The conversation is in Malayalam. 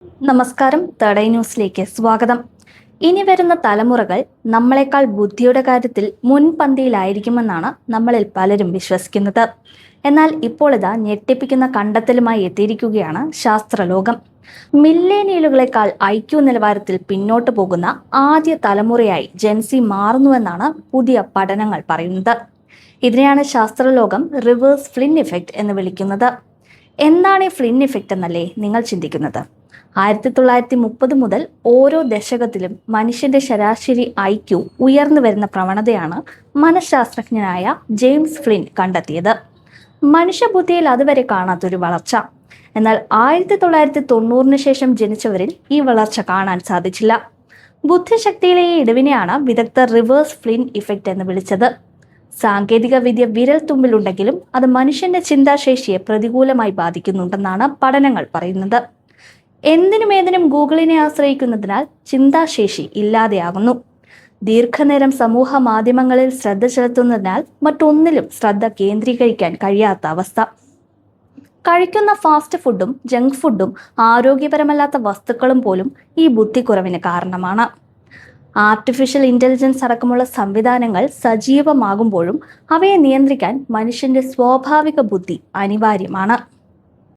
നമസ്കാരം, തേർഡ് ഐ ന്യൂസിലേക്ക് സ്വാഗതം. ഇനി വരുന്ന തലമുറകൾ നമ്മളെക്കാൾ ബുദ്ധിയുടെ കാര്യത്തിൽ മുൻപന്തിയിലായിരിക്കുമെന്നാണ് നമ്മളിൽ പലരും വിശ്വസിക്കുന്നത്. എന്നാൽ ഇപ്പോൾ ഇതാ ഞെട്ടിപ്പിക്കുന്ന കണ്ടെത്തലുമായി എത്തിയിരിക്കുകയാണ് ശാസ്ത്രലോകം. മില്ലേനിയലുകളെക്കാൾ IQ നിലവാരത്തിൽ പിന്നോട്ട് പോകുന്ന ആദ്യ തലമുറയായി ജെൻസി മാറുന്നുവെന്നാണ് പുതിയ പഠനങ്ങൾ പറയുന്നത്. ഇതിനെയാണ് ശാസ്ത്രലോകം റിവേഴ്സ് ഫ്ലിൻ ഇഫക്റ്റ് എന്ന് വിളിക്കുന്നത്. എന്താണ് ഈ ഫ്ലിൻ ഇഫക്റ്റ് എന്നല്ലേ നിങ്ങൾ ചിന്തിക്കുന്നത്? 1930 മുതൽ ഓരോ ദശകത്തിലും മനുഷ്യന്റെ ശരാശരി IQ ഉയർന്നു വരുന്ന പ്രവണതയാണ് മനഃശാസ്ത്രജ്ഞനായ ജെയിംസ് ഫ്ലിൻ കണ്ടെത്തിയത്. മനുഷ്യബുദ്ധിയിൽ അതുവരെ കാണാത്തൊരു വളർച്ച. എന്നാൽ 1990 ശേഷം ജനിച്ചവരിൽ ഈ വളർച്ച കാണാൻ സാധിച്ചില്ല. ബുദ്ധിശക്തിയിലെ ഈ ഇടിവിനെയാണ് വിദഗ്ധർ റിവേഴ്സ് ഫ്ലിൻ ഇഫക്റ്റ് എന്ന് വിളിച്ചത്. സാങ്കേതിക വിദ്യ വിരൽ തുമ്പിലുണ്ടെങ്കിലും അത് മനുഷ്യന്റെ ചിന്താശേഷിയെ പ്രതികൂലമായി ബാധിക്കുന്നുണ്ടെന്നാണ് പഠനങ്ങൾ പറയുന്നത്. എന്തിനും ഗൂഗിളിനെ ആശ്രയിക്കുന്നതിനാൽ ചിന്താശേഷി ഇല്ലാതെയാകുന്നു. ദീർഘനേരം സമൂഹ മാധ്യമങ്ങളിൽ ശ്രദ്ധ ചെലുത്തുന്നതിനാൽ മറ്റൊന്നിലും ശ്രദ്ധ കേന്ദ്രീകരിക്കാൻ കഴിയാത്ത അവസ്ഥ. കഴിക്കുന്ന ഫാസ്റ്റ് ഫുഡും ജങ്ക് ഫുഡും ആരോഗ്യപരമല്ലാത്ത വസ്തുക്കളും പോലും ഈ ബുദ്ധിക്കുറവിന് കാരണമാണ്. ആർട്ടിഫിഷ്യൽ ഇന്റലിജൻസ് അടക്കമുള്ള സംവിധാനങ്ങൾ സജീവമാകുമ്പോഴും അവയെ നിയന്ത്രിക്കാൻ മനുഷ്യന്റെ സ്വാഭാവിക ബുദ്ധി അനിവാര്യമാണ്.